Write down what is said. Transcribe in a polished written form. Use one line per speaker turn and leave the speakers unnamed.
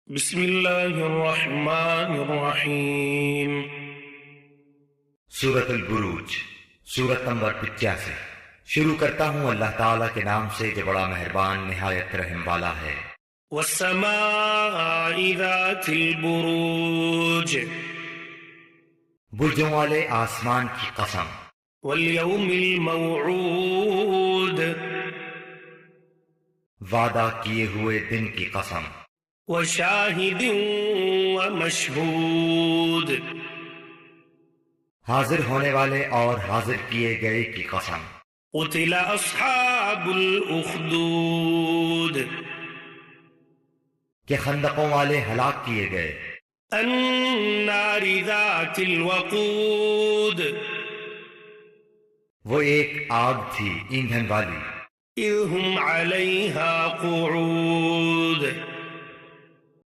بسم اللہ الرحمن الرحیم۔
سورۃ البروج، سورت نمبر 85۔ شروع کرتا ہوں اللہ تعالیٰ کے نام سے جو بڑا مہربان نہایت رحم والا ہے۔
والسماء ذات البروج،
برجوں والے آسمان کی قسم۔
والیوم الموعود،
وعدہ کیے ہوئے دن کی قسم۔
وشاہد ومشہود،
حاضر ہونے والے اور حاضر کیے گئے کی قسم۔
قتل اصحاب الاخدود،
کہ خندقوں والے ہلاک کیے گئے۔
النار ذات الوقود،
وہ ایک آگ تھی ایندھن والی۔
اذ ہم علیہا قعود،